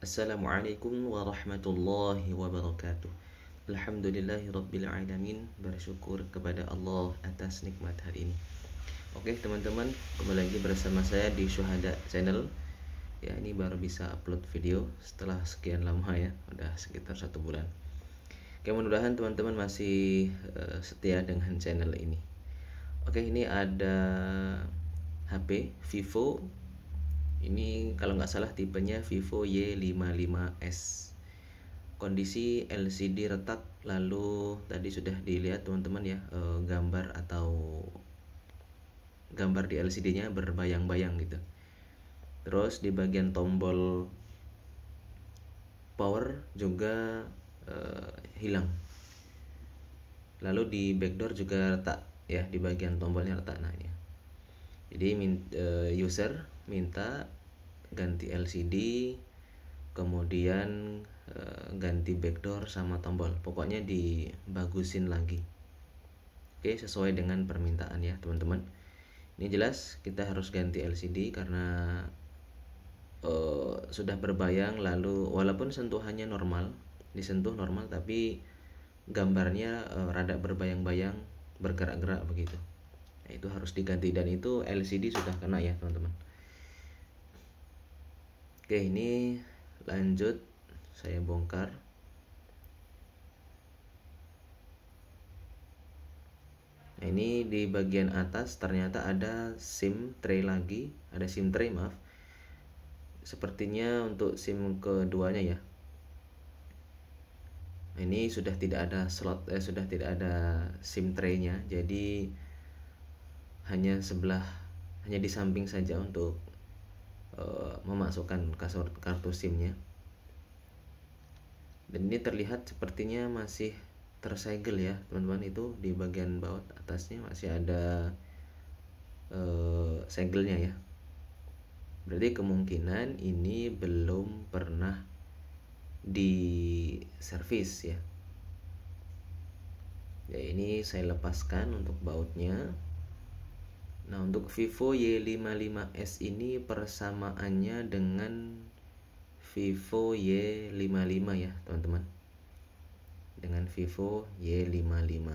Assalamualaikum warahmatullahi wabarakatuh. Alhamdulillahirrabbilalamin. Bersyukur kepada Allah atas nikmat hari ini. Oke teman-teman, kembali lagi bersama saya di Syuhada Channel. Ya, ini baru bisa upload video setelah sekian lama ya, udah sekitar 1 bulan. Oke, mudah-mudahan teman-teman masih setia dengan channel ini. Oke, ini ada HP Vivo. Ini kalau nggak salah tipenya Vivo Y55s. Kondisi LCD retak, lalu tadi sudah dilihat teman-teman ya, gambar di LCD-nya berbayang-bayang gitu. Terus di bagian tombol power juga hilang. Lalu di backdoor juga retak ya, di bagian tombolnya retak. Nah ini. Jadi user minta ganti LCD, kemudian ganti backdoor sama tombol, pokoknya dibagusin lagi. Oke, sesuai dengan permintaan ya teman-teman. Ini jelas kita harus ganti LCD karena sudah berbayang, lalu walaupun sentuhannya normal, disentuh normal, tapi gambarnya rada berbayang-bayang, bergerak-gerak begitu. Nah, itu harus diganti, dan itu LCD sudah kena ya teman-teman. Oke, ini lanjut saya bongkar. Nah, ini di bagian atas ternyata ada SIM tray lagi, ada SIM tray, maaf. Sepertinya untuk SIM keduanya ya. Nah, ini sudah tidak ada slot, sudah tidak ada SIM tray-nya, jadi hanya di samping saja untuk memasukkan kartu SIM-nya. Dan ini terlihat sepertinya masih tersegel ya teman-teman, itu di bagian bawah atasnya masih ada segelnya ya. Berarti kemungkinan ini belum pernah di servis ya. Ya, ini saya lepaskan untuk bautnya. Nah, untuk Vivo Y55s ini persamaannya dengan Vivo Y55 ya teman-teman, dengan Vivo Y55.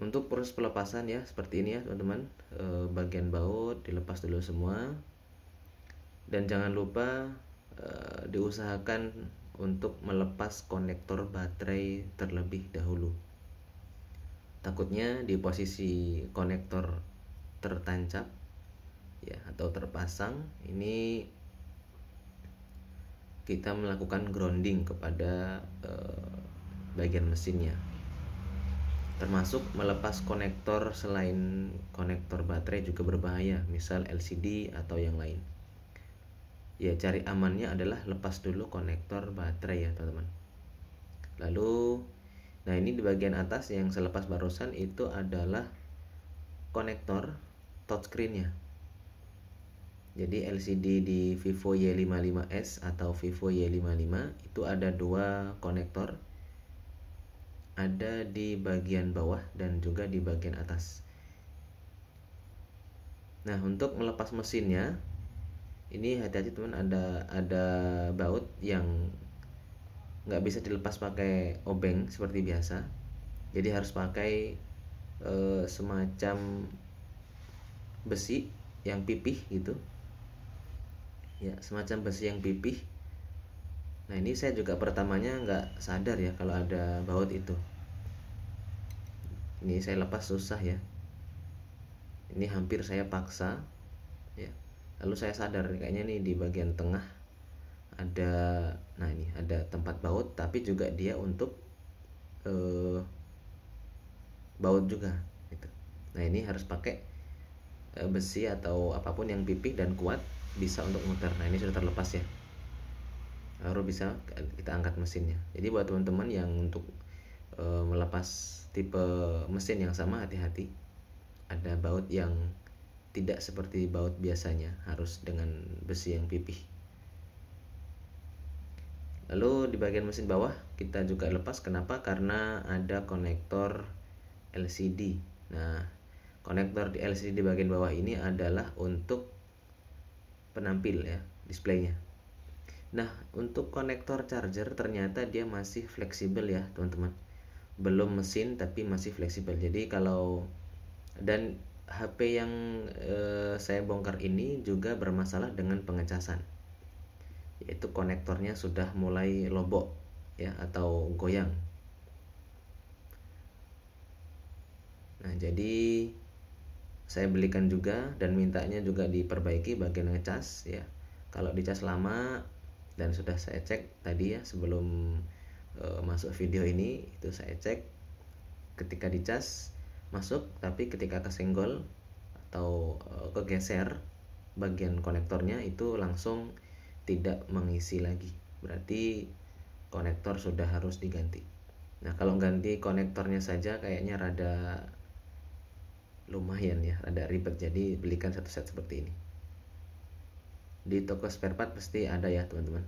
Untuk proses pelepasan ya seperti ini ya teman-teman. Bagian baut dilepas dulu semua, dan jangan lupa diusahakan untuk melepas konektor baterai terlebih dahulu. Takutnya di posisi konektor tertancap ya atau terpasang, ini kita melakukan grounding kepada bagian mesinnya, termasuk melepas konektor selain konektor baterai juga berbahaya, misal LCD atau yang lain. Ya, cari amannya adalah lepas dulu konektor baterai ya teman-teman. Lalu nah, ini di bagian atas yang selepas barusan itu adalah konektor touchscreen-nya. Jadi LCD di Vivo Y55s atau Vivo Y55 itu ada 2 konektor, ada di bagian bawah dan juga di bagian atas. Nah, untuk melepas mesinnya ini hati-hati teman, ada baut yang nggak bisa dilepas pakai obeng seperti biasa, jadi harus pakai semacam besi yang pipih gitu ya, semacam besi yang pipih. Nah, ini saya juga pertamanya nggak sadar ya kalau ada baut itu. Ini saya lepas susah ya, ini hampir saya paksa ya. Lalu saya sadar kayaknya nih di bagian tengah ada, nah ini ada tempat baut, tapi juga dia untuk baut juga gitu. Nah, ini harus pakai besi atau apapun yang pipih dan kuat, bisa untuk muter. Nah, ini sudah terlepas ya, baru bisa kita angkat mesinnya. Jadi buat teman-teman yang untuk melepas tipe mesin yang sama, hati-hati, ada baut yang tidak seperti baut biasanya, harus dengan besi yang pipih. Lalu di bagian mesin bawah kita juga lepas. Kenapa? Karena ada konektor LCD. Nah, konektor di LCD di bagian bawah ini adalah untuk penampil ya, displaynya. Nah, untuk konektor charger ternyata dia masih fleksibel ya teman-teman, belum mesin tapi masih fleksibel. Jadi kalau, dan HP yang saya bongkar ini juga bermasalah dengan pengecasan, yaitu konektornya sudah mulai lobok ya, atau goyang. Nah, jadi saya belikan juga dan mintanya juga diperbaiki bagian ngecas ya. Kalau dicas lama, dan sudah saya cek tadi ya sebelum masuk video ini, itu saya cek ketika dicas masuk, tapi ketika kesenggol atau kegeser bagian konektornya itu langsung tidak mengisi lagi, berarti konektor sudah harus diganti. Nah, kalau ganti konektornya saja kayaknya rada lumayan ya, rada ribet, jadi belikan satu set seperti ini. Di toko spare part pasti ada ya teman-teman.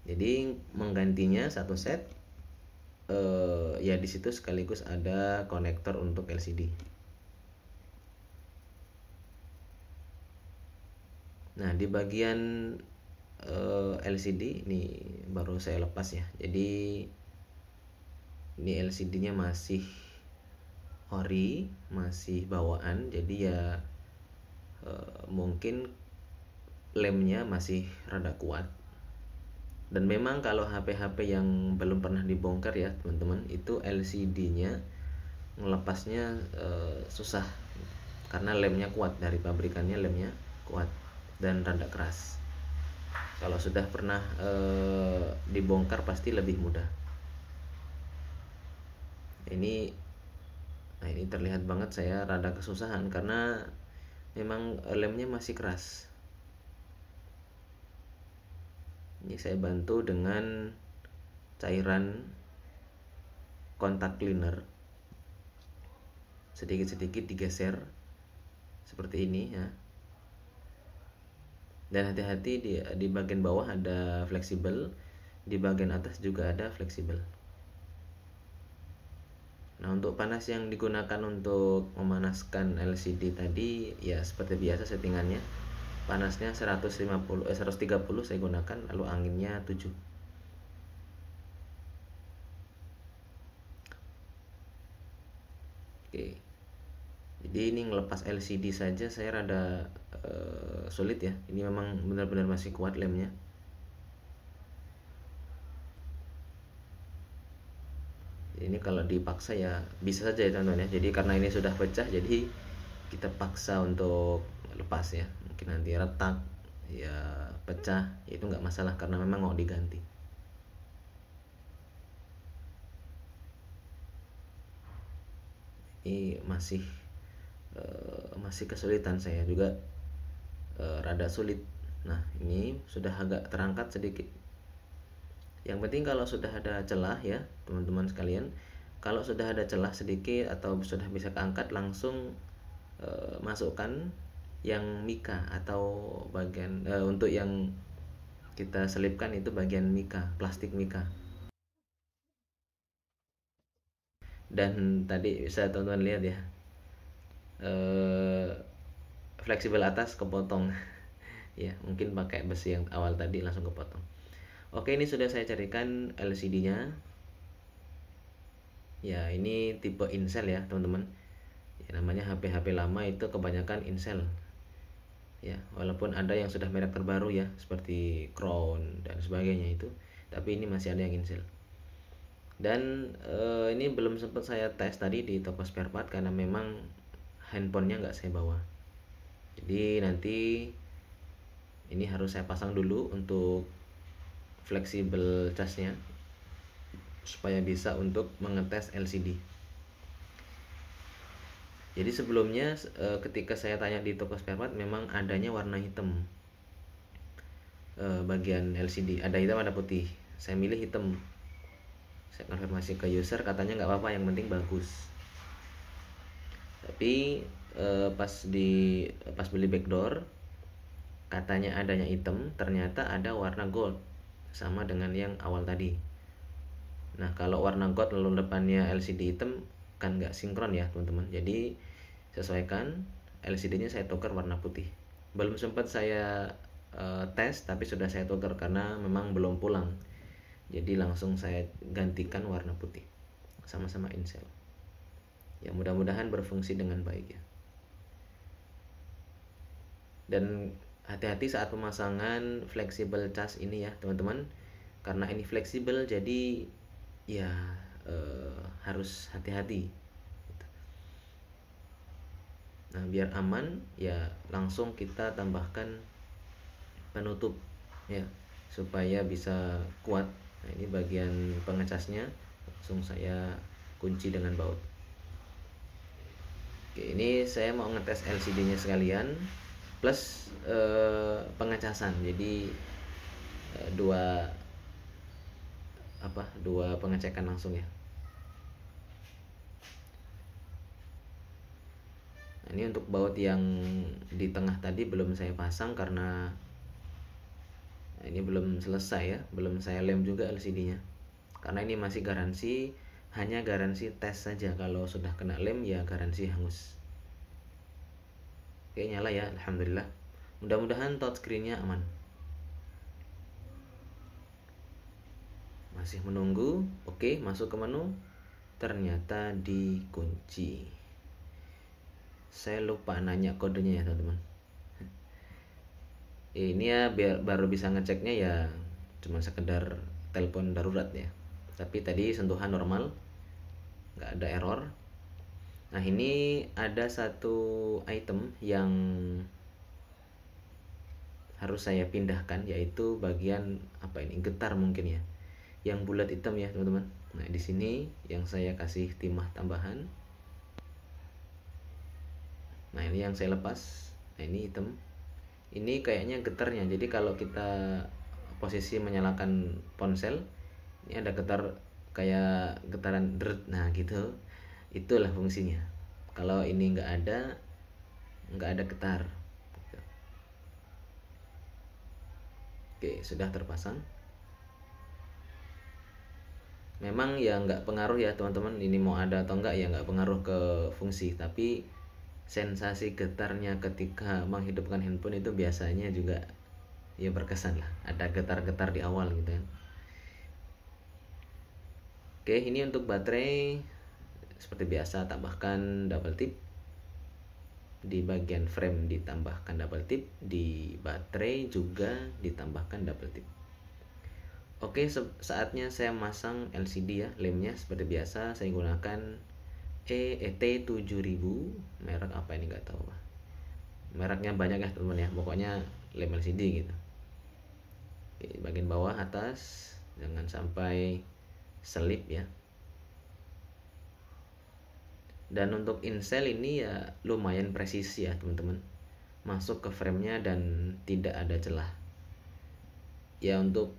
Jadi menggantinya satu set, ya di situ sekaligus ada konektor untuk LCD. Nah, di bagian LCD ini baru saya lepas ya. Jadi ini LCD-nya masih ori, masih bawaan. Jadi ya mungkin lemnya masih rada kuat. Dan memang kalau HP-HP yang belum pernah dibongkar ya teman-teman, itu LCD-nya melepasnya susah, karena lemnya kuat, dari pabrikannya lemnya kuat dan rada keras. Kalau sudah pernah dibongkar pasti lebih mudah. Nah ini terlihat banget saya rada kesusahan karena memang lemnya masih keras. Ini saya bantu dengan cairan kontak cleaner, sedikit-sedikit digeser seperti ini ya. Dan hati-hati di bagian bawah ada fleksibel, di bagian atas juga ada fleksibel. Nah, untuk panas yang digunakan untuk memanaskan LCD tadi ya seperti biasa settingannya. Panasnya 130 saya gunakan, lalu anginnya 7. Oke. Jadi ini ngelepas LCD saja saya rada sulit ya. Ini memang benar-benar masih kuat lemnya. Ini kalau dipaksa ya bisa saja ya teman-teman ya. Jadi karena ini sudah pecah, jadi kita paksa untuk lepas ya. Mungkin nanti retak ya, pecah ya, itu nggak masalah karena memang mau diganti. Ini masih kesulitan, saya juga rada sulit. Nah, ini sudah agak terangkat sedikit. Yang penting kalau sudah ada celah ya teman-teman sekalian, kalau sudah ada celah sedikit atau sudah bisa keangkat, langsung masukkan yang mika atau bagian untuk yang kita selipkan itu bagian mika, plastik mika. Dan tadi bisa teman-teman lihat ya, fleksibel atas kepotong ya, mungkin pakai besi yang awal tadi langsung kepotong. Oke, ini sudah saya carikan LCD-nya. Ya, ini tipe Incel ya, teman-teman. Ya, namanya HP-HP lama itu kebanyakan Incel. Ya, walaupun ada yang sudah merek terbaru ya, seperti Crown dan sebagainya itu, tapi ini masih ada yang Incel. Dan ini belum sempat saya tes tadi di toko spare part karena memang handphonenya nggak saya bawa. Jadi nanti ini harus saya pasang dulu untuk fleksibel casnya supaya bisa untuk mengetes LCD. Jadi sebelumnya ketika saya tanya di toko spare part memang adanya warna hitam bagian LCD, ada hitam ada putih. Saya milih hitam. Saya konfirmasi ke user, katanya nggak apa-apa, yang penting bagus. Tapi pas beli backdoor katanya adanya hitam, ternyata ada warna gold sama dengan yang awal tadi. Nah, kalau warna gold lalu depannya LCD hitam kan nggak sinkron ya teman-teman. Jadi sesuaikan, LCD-nya saya tukar warna putih. Belum sempat saya tes, tapi sudah saya tuker karena memang belum pulang. Jadi langsung saya gantikan warna putih. Sama-sama Incel. Ya mudah-mudahan berfungsi dengan baik ya. Dan hati-hati saat pemasangan fleksibel cas ini ya teman-teman, karena ini fleksibel jadi ya harus hati-hati. Nah biar aman ya langsung kita tambahkan penutup ya supaya bisa kuat. Nah ini bagian pengecasnya langsung saya kunci dengan baut. Oke, ini saya mau ngetes LCD-nya sekalian plus pengecasan. Jadi dua pengecekan langsung ya. Nah, ini untuk baut yang di tengah tadi belum saya pasang karena ini belum selesai ya, belum saya lem juga LCD-nya. Karena ini masih garansi, hanya garansi tes saja. Kalau sudah kena lem ya garansi hangus. Oke, nyala ya, alhamdulillah. Mudah-mudahan touchscreen-nya aman. Masih menunggu. Oke, masuk ke menu. Ternyata dikunci. Saya lupa nanya kodenya ya teman-teman. Ini ya biar baru bisa ngeceknya ya cuma sekedar telepon darurat ya. Tapi tadi sentuhan normal, nggak ada error. Nah ini ada satu item yang harus saya pindahkan, yaitu bagian apa ini, getar mungkin ya, yang bulat hitam ya teman-teman. Nah di sini yang saya kasih timah tambahan. Nah ini yang saya lepas. Nah ini hitam. Ini kayaknya getarnya. Jadi kalau kita posisi menyalakan ponsel, ini ada getar kayak getaran deret. Nah gitu. Itulah fungsinya. Kalau ini nggak ada getar. Oke, sudah terpasang. Memang ya nggak pengaruh ya teman-teman. Ini mau ada atau enggak ya nggak pengaruh ke fungsi. Tapi sensasi getarnya ketika menghidupkan handphone itu biasanya juga ya berkesan lah, ada getar-getar di awal gitu kan. Oke, ini untuk baterai seperti biasa tambahkan double tip. Di bagian frame ditambahkan double tip, di baterai juga ditambahkan double tip. Oke, saatnya saya masang LCD ya, lemnya seperti biasa saya gunakan ET7000, merek apa ini nggak tahu, mereknya banyak ya teman-teman ya, pokoknya lem LCD gitu. Oke, bagian bawah atas jangan sampai selip ya. Dan untuk Incel ini ya lumayan presisi ya teman-teman, masuk ke framenya dan tidak ada celah ya. Untuk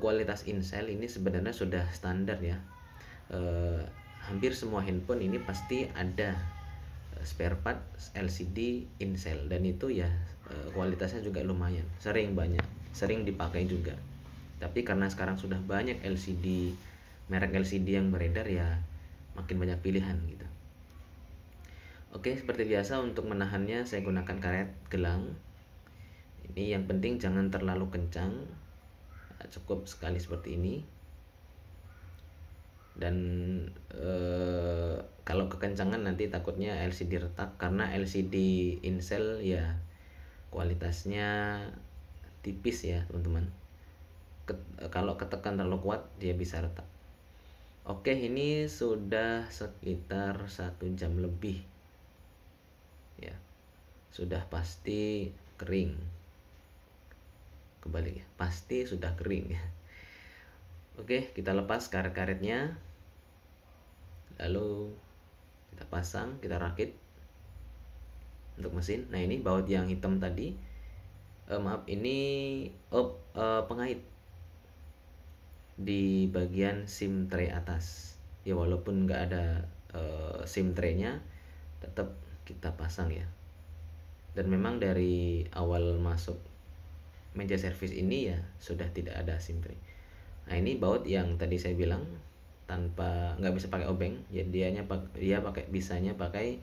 kualitas Incel ini sebenarnya sudah standar ya. Hampir semua handphone ini pasti ada spare part LCD Incel, dan itu ya kualitasnya juga lumayan, sering dipakai juga. Tapi karena sekarang sudah banyak merek LCD yang beredar ya makin banyak pilihan gitu. Oke, seperti biasa untuk menahannya saya gunakan karet gelang. Ini yang penting jangan terlalu kencang, cukup sekali seperti ini. Dan kalau kekencangan nanti takutnya LCD retak, karena LCD Incel ya kualitasnya tipis ya teman-teman. Kalau ketekan terlalu kuat dia bisa retak. Oke, ini sudah sekitar 1 jam lebih ya, sudah pasti kering. Kembali ya, pasti sudah kering ya. Oke, kita lepas karet-karetnya, lalu kita pasang, kita rakit untuk mesin. Nah ini baut yang hitam tadi, ini pengait di bagian SIM tray atas ya, walaupun nggak ada SIM tray-nya tetap kita pasang ya. Dan memang dari awal masuk meja servis ini ya sudah tidak ada SIM tray. Nah ini baut yang tadi saya bilang nggak bisa pakai obeng ya, bisanya pakai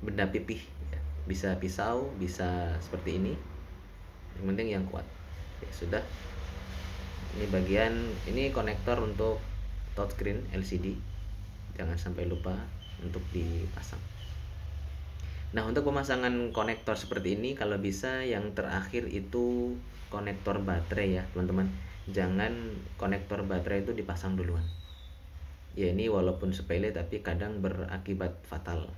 benda pipih ya. bisa pisau, bisa seperti ini, yang penting yang kuat. Ya sudah, ini bagian, ini konektor untuk touchscreen LCD, jangan sampai lupa untuk dipasang. Nah, untuk pemasangan konektor seperti ini, kalau bisa yang terakhir itu konektor baterai ya teman-teman, jangan konektor baterai itu dipasang duluan. Ya, ini walaupun sepele tapi kadang berakibat fatal.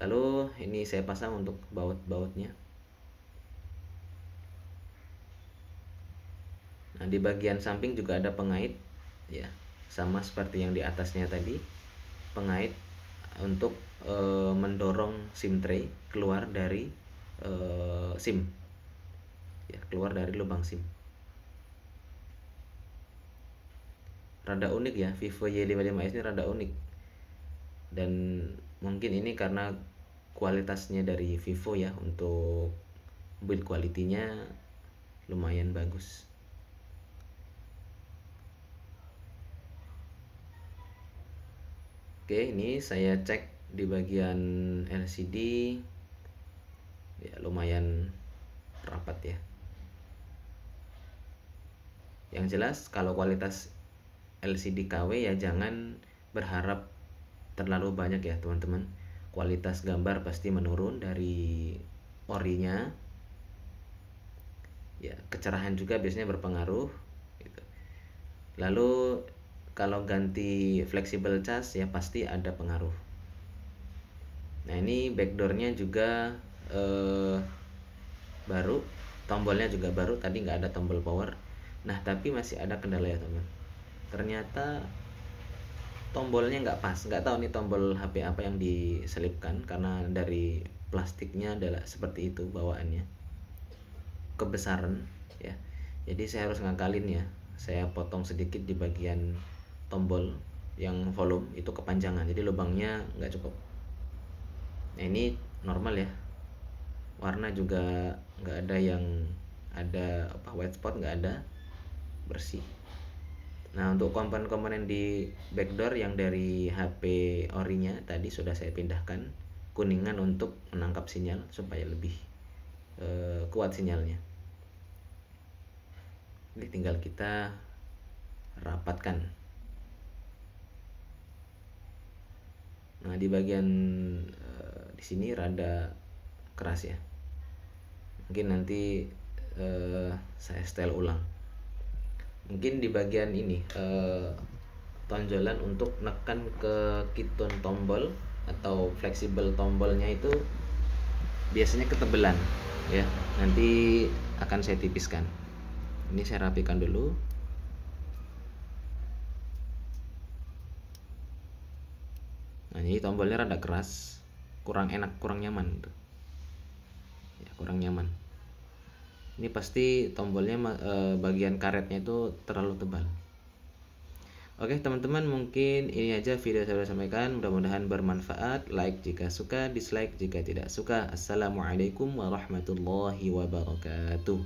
Lalu ini saya pasang untuk baut-bautnya. Nah, di bagian samping juga ada pengait ya, sama seperti yang di atasnya tadi, pengait untuk mendorong SIM tray keluar dari SIM ya, keluar dari lubang SIM. Rada unik ya, Vivo Y55s ini rada unik, dan mungkin ini karena kualitasnya dari Vivo ya, untuk build quality-nya lumayan bagus. Oke, ini saya cek di bagian LCD ya, lumayan rapat ya. Yang jelas kalau kualitas LCD KW ya jangan berharap terlalu banyak ya teman-teman. Kualitas gambar pasti menurun dari orinya ya, kecerahan juga biasanya berpengaruh gitu. Lalu kalau ganti fleksibel cas ya pasti ada pengaruh. Nah, ini backdoornya juga baru, tombolnya juga baru, tadi nggak ada tombol power. Nah, tapi masih ada kendala ya teman, ternyata tombolnya nggak pas. Nggak tahu nih tombol HP apa yang diselipkan, karena dari plastiknya adalah seperti itu bawaannya, kebesaran ya. Jadi saya harus ngakalin ya, saya potong sedikit di bagian tombol yang volume itu kepanjangan, jadi lubangnya nggak cukup. Nah, ini normal ya, warna juga nggak ada yang ada white spot, nggak ada, bersih. Nah, untuk komponen-komponen di backdoor yang dari HP orinya tadi sudah saya pindahkan kuningan untuk menangkap sinyal supaya lebih kuat sinyalnya. Ini tinggal kita rapatkan. Nah, di bagian di sini rada keras ya, mungkin nanti saya setel ulang. Mungkin di bagian ini tonjolan untuk nekan ke kiton tombol atau fleksibel tombolnya itu biasanya ketebelan ya, nanti akan saya tipiskan. Ini saya rapikan dulu. Nah, ini tombolnya rada keras, kurang enak, kurang nyaman tuh ya, kurang nyaman. Ini pasti tombolnya bagian karetnya itu terlalu tebal. Oke teman-teman, mungkin ini aja video saya sampaikan, mudah-mudahan bermanfaat. Like jika suka, dislike jika tidak suka. Assalamualaikum warahmatullahi wabarakatuh.